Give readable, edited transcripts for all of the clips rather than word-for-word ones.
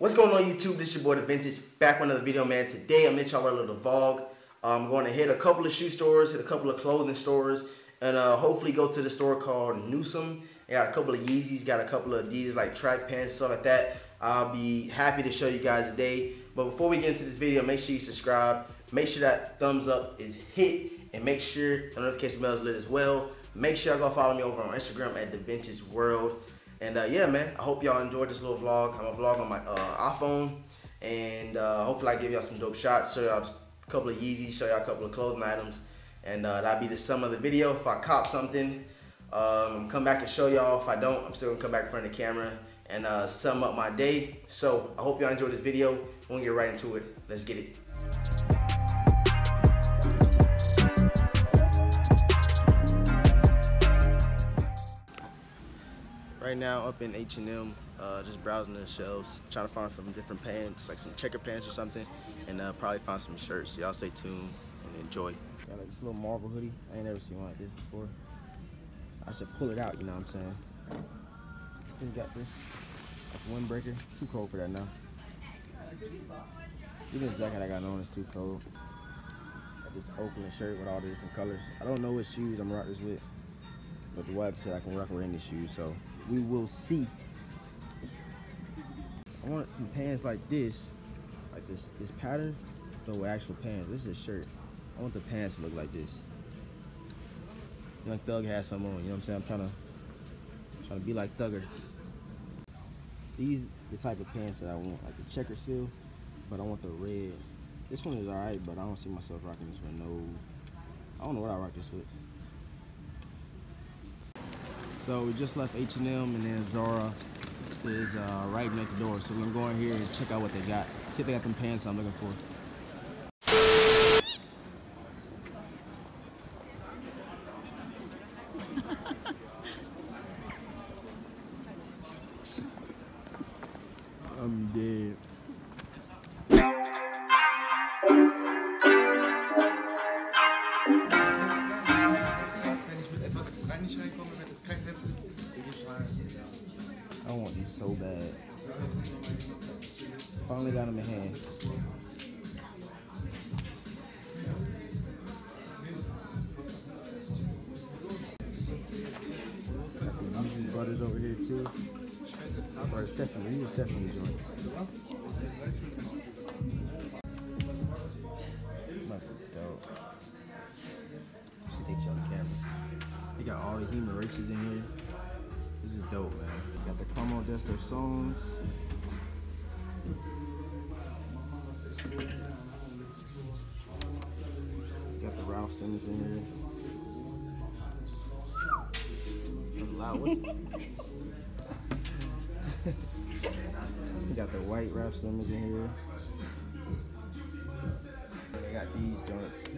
What's going on YouTube? This is your boy The Vintage, back with another video, man. Today I'm y'all a little vlog. I'm going to hit a couple of shoe stores, hit a couple of clothing stores, and hopefully go to the store called Newsome. I got a couple of Yeezy's, got a couple of Adidas like track pants, stuff like that. I'll be happy to show you guys today. But before we get into this video, make sure you subscribe. Make sure that thumbs up is hit, and make sure the notification bell is lit as well. Make sure y'all go follow me over on Instagram at The Vintage World. And yeah, man, I hope y'all enjoyed this little vlog. I'm gonna vlog on my iPhone, and hopefully I give y'all some dope shots, show y'all a couple of Yeezys, show y'all a couple of clothing items, and that'll be the sum of the video. If I cop something, come back and show y'all. If I don't, I'm still gonna come back in front of the camera and sum up my day. So I hope y'all enjoyed this video. We're gonna get right into it. Let's get it. Right now up in H&M, just browsing the shelves, trying to find some different pants, like some checker pants or something, and probably find some shirts. Y'all stay tuned and enjoy. Got like this little Marvel hoodie. I ain't never seen one like this before. I should pull it out, you know what I'm saying? Then got this like windbreaker. Too cold for that now. Even the jacket I got on is too cold. Got this Oakland shirt with all the different colors. I don't know what shoes I'm gonna rock this with, but the wife said I can rock with any shoes, so we will see. I want some pants like this pattern, but with actual pants. This is a shirt. I want the pants to look like this. Young Thug has some on, you know what I'm saying? I'm trying to be like Thugger. These the type of pants that I want, like the checker feel, but I want the red. This one is alright, but I don't see myself rocking this one. No, I don't know what I rock this with. So we just left H&M, and then Zara is right next door. So we're gonna go in here and check out what they got. See if they got them pants I'm looking for. I'm dead. I want these so bad. Finally got them in hand. Got the Yeezy butters over here too. Or sesame. These are sesame joints. Must be dope. Should take you on the camera. They got all the human races in here. This is dope, man. Got the Como Destor songs. Got the Ralph Simmons in here. That's loud. Got the white Ralph Simmons in here. They got these joints.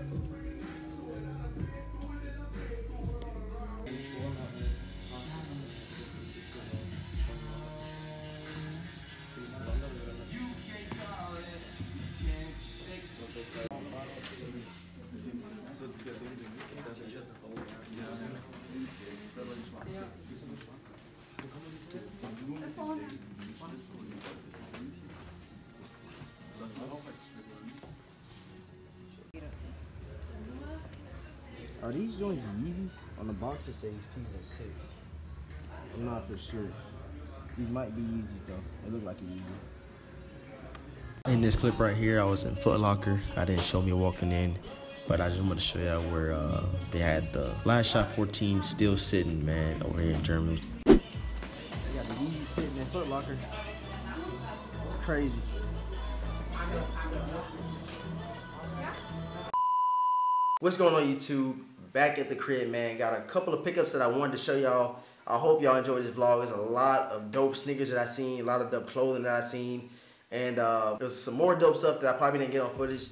Are these joints Yeezy's? On the box it says season 6. I'm not for sure. These might be Yeezy's though. They look like a Yeezy. In this clip right here, I was in Foot Locker. I didn't show me walking in, but I just wanted to show y'all where they had the Last Shot 14 still sitting, man, over here in Germany. They got the Yeezy sitting in Foot Locker. It's crazy. What's going on YouTube? Back at the crib, man. Got a couple of pickups that I wanted to show y'all. I hope y'all enjoyed this vlog. There's a lot of dope sneakers that I seen, a lot of dope clothing that I seen, and there's some more dope stuff that I probably didn't get on footage,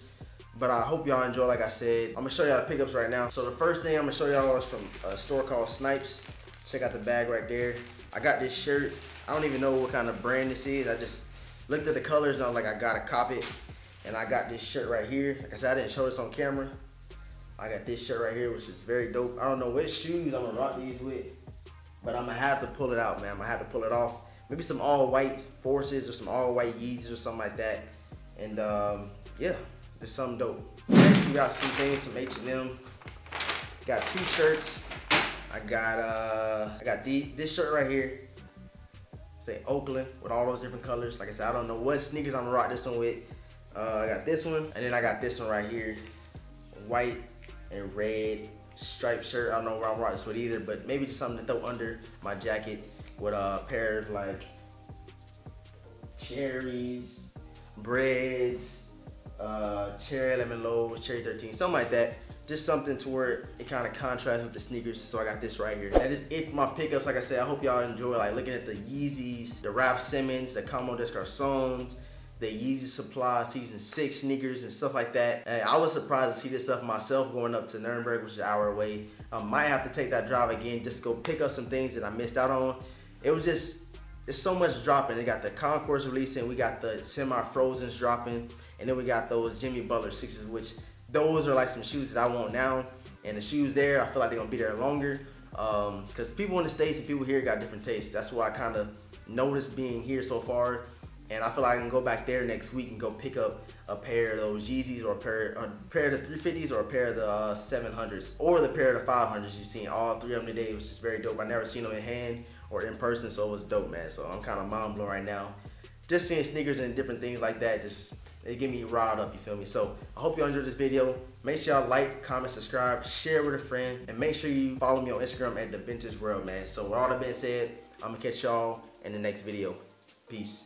but I hope y'all enjoy. Like I said, I'm gonna show y'all the pickups right now. So the first thing I'm gonna show y'all is from a store called Snipes. Check out the bag right there. I got this shirt. I don't even know what kind of brand this is. I just looked at the colors and I was like, I gotta cop it. And I got this shirt right here. Like I said, I didn't show this on camera. I got this shirt right here, which is very dope. I don't know which shoes I'm gonna rock these with, but I'm gonna have to pull it out, man. I'm gonna have to pull it off. maybe some all white Forces or some all white Yeezys or something like that. And yeah, just something dope. Next we got some things, some H&M. Got 2 shirts. I got this shirt right here. Say Oakland with all those different colors. Like I said, I don't know what sneakers I'm gonna rock this one with. I got this one, and then I got this one right here. White and red striped shirt. I don't know where I'm rocking this with either, but maybe just something to throw under my jacket with a pair of like cherries, breads, cherry lemon loaves, cherry 13, something like that. Just something to where it kind of contrasts with the sneakers. So I got this right here. That is it for my pickups. Like I said, I hope y'all enjoy like looking at the Yeezy's, the Rap Simmons, the Como des Garçons, the Yeezy Supply Season 6 sneakers and stuff like that. And I was surprised to see this stuff myself going up to Nuremberg, which is an hour away. I might have to take that drive again just to go pick up some things that I missed out on. It was just, there's so much dropping. They got the Concourse releasing, we got the semi-frozens dropping, and then we got those Jimmy Butler 6s, which those are like some shoes that I want now. And the shoes there, I feel like they're gonna be there longer. Because people in the States and people here got different tastes. That's what I kind of noticed being here so far. And I feel like I can go back there next week and go pick up a pair of those Yeezys or a pair of the 350s or a pair of the 700s or the pair of the 500s. You've seen all 3 of them today, which is very dope. I never seen them in hand or in person, so it was dope, man. So I'm kind of mind blown right now. Just seeing sneakers and different things like that, just it get me riled up, you feel me? So I hope y'all enjoyed this video. Make sure y'all like, comment, subscribe, share with a friend, and make sure you follow me on Instagram at The Vintage World, man. So with all that being said, I'm gonna catch y'all in the next video. Peace.